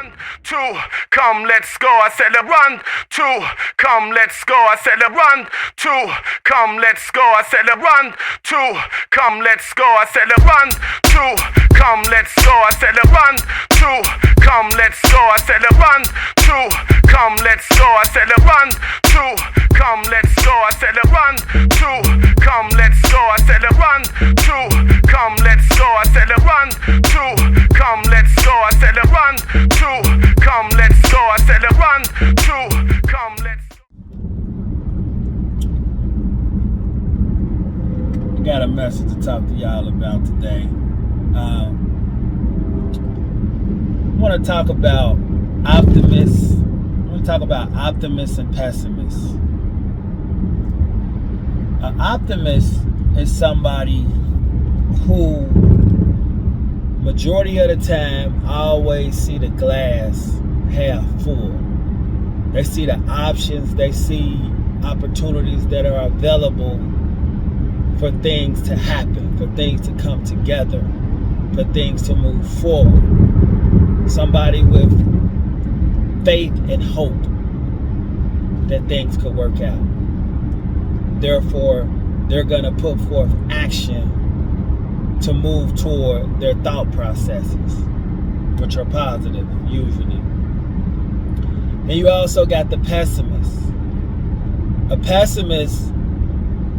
run, two, come, let's go. I said run, two, come, let's go. I said run, two, come, let's go. I said run, two, come, let's go. I said run, two, come, let's go. I said run, two, come, let's go. I said run, two, come, let's go. I said run, two, come, let's go. I said run, two, come, let's go. I said run, two, come, let's go. I said run, two, come, let's go. I said run, two, come, let's go. I said run, two, come, let's go. Got a message to talk to y'all about today. I want to talk about optimists. I want to talk about optimists and pessimists. An optimist is somebody who majority of the time always see the glass half full. They see the options, they see opportunities that are available for things to happen, for things to come together, for things to move forward. Somebody with faith and hope that things could work out. Therefore, they're going to put forth action to move toward their thought processes, which are positive, usually. And you also got the pessimist. A pessimist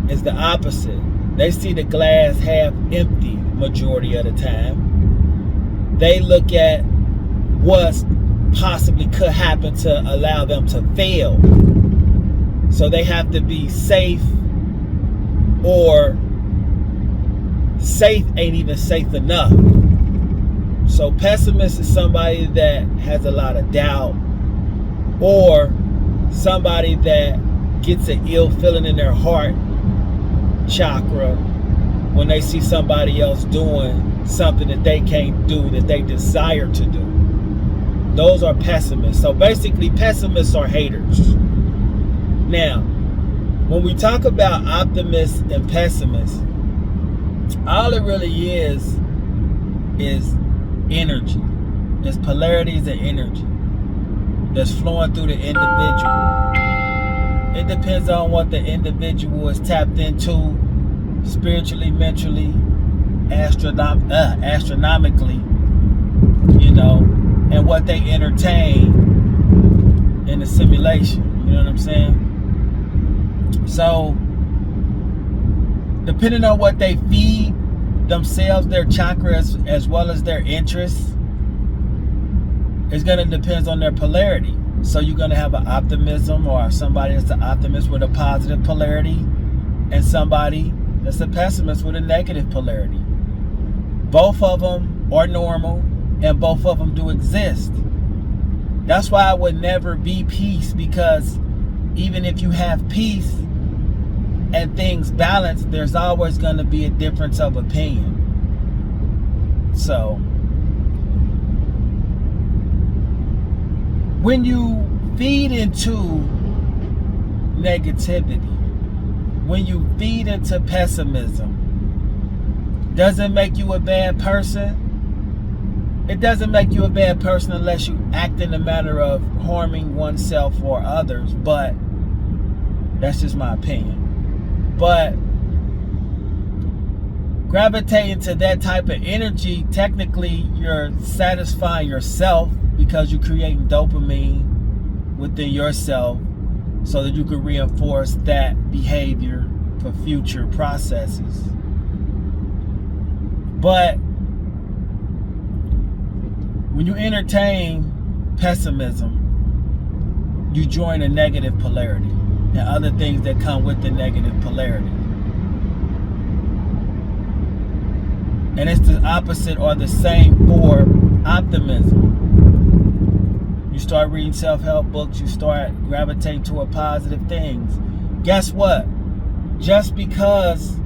is the opposite. They see the glass half empty majority of the time. They look at what possibly could happen to allow them to fail. So they have to be safe, or safe ain't even safe enough. So pessimist is somebody that has a lot of doubt, or somebody that gets an ill feeling in their heart chakra when they see somebody else doing something that they can't do, that they desire to do. Those are pessimists. So basically, pessimists are haters. Now, when we talk about optimists and pessimists, all it really is energy. It's polarities and energy that's flowing through the individual. It depends on what the individual is tapped into spiritually, mentally, astronomically, and what they entertain in the simulation. You know what I'm saying? So, depending on what they feed themselves, their chakras, as well as their interests, it's going to depend on their polarity. So you're going to have an optimism, or somebody that's an optimist with a positive polarity, and somebody that's a pessimist with a negative polarity. Both of them are normal, and both of them do exist. That's why it would never be peace, because even if you have peace and things balance, there's always going to be a difference of opinion. So when you feed into negativity, when you feed into pessimism, doesn't make you a bad person. It doesn't make you a bad person unless you act in a manner of harming oneself or others, but that's just my opinion. But gravitating to that type of energy, technically you're satisfying yourself, because you're creating dopamine within yourself so that you can reinforce that behavior for future processes. But when you entertain pessimism, you join a negative polarity and other things that come with the negative polarity. And it's the opposite or the same for optimism. You start reading self-help books, you start gravitating toward positive things. Guess what? Just because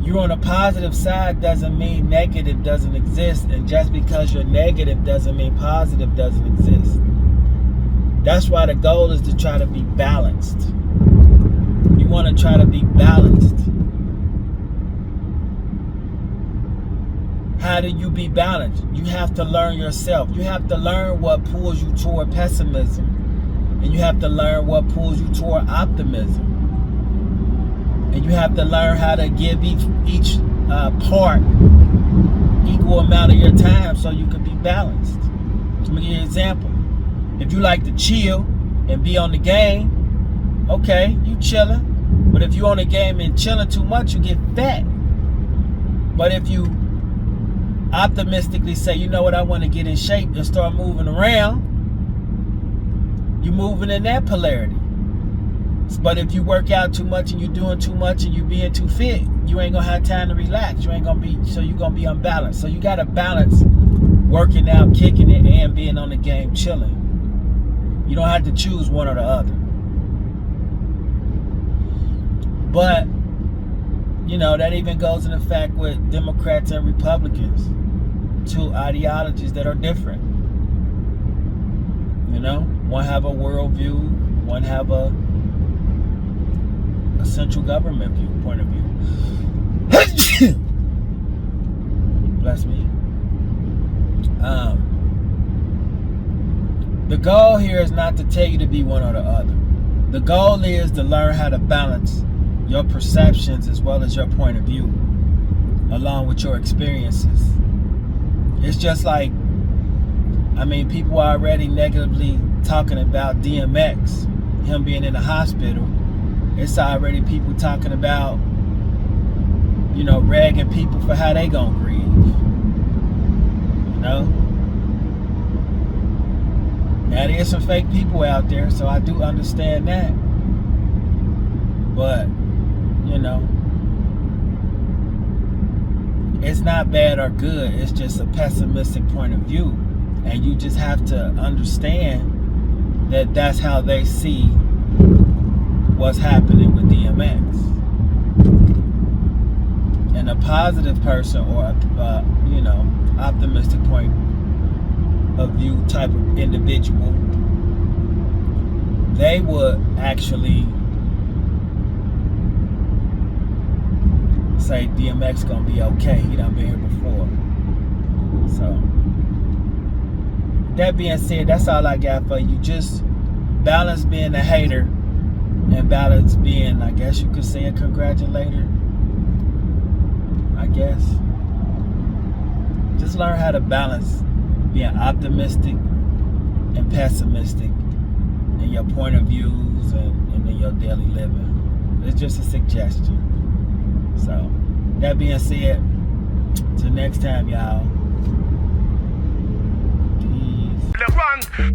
you're on a positive side doesn't mean negative doesn't exist. And just because you're negative doesn't mean positive doesn't exist. That's why the goal is to try to be balanced. You want to try to be balanced. how do you be balanced? You have to learn yourself. You have to learn what pulls you toward pessimism, and you have to learn what pulls you toward optimism. And you have to learn how to give each part equal amount of your time so you can be balanced. Let me give you an example. If you like to chill and be on the game, okay, you chilling. But if you on the game and chilling too much, you get fat. But if you optimistically say, you know what, I want to get in shape and start moving around, you're moving in that polarity. But if you work out too much and you're doing too much and you're being too fit, you ain't gonna have time to relax. You ain't gonna be, so you're gonna be unbalanced. So you gotta balance working out, kicking it, and being on the game, chilling. You don't have to choose one or the other. But, you know, that even goes in effect with Democrats and Republicans. Two ideologies that are different. You know, one have a worldview, one have a central government point of view. Bless me. The goal here is not to tell you to be one or the other. The goal is to learn how to balance your perceptions as well as your point of view along with your experiences. It's just like, I mean, people are already negatively talking about DMX, him being in the hospital. It's already people talking about, you know, ragging people for how they gonna grieve. You know? Now there's some fake people out there, so I do understand that. But, you know, it's not bad or good. It's just a pessimistic point of view. And you just have to understand that that's how they see what's happening with DMX. And a positive person or you know, optimistic point of view type of individual, they would actually say DMX gonna be okay. He done been here before. So that being said, that's all I got for you. Just balance being a hater and balance being, I guess you could say, a congratulator. I guess. Just learn how to balance being optimistic and pessimistic in your point of views and in your daily living. It's just a suggestion. So, that being said, till next time, y'all. Peace. Run to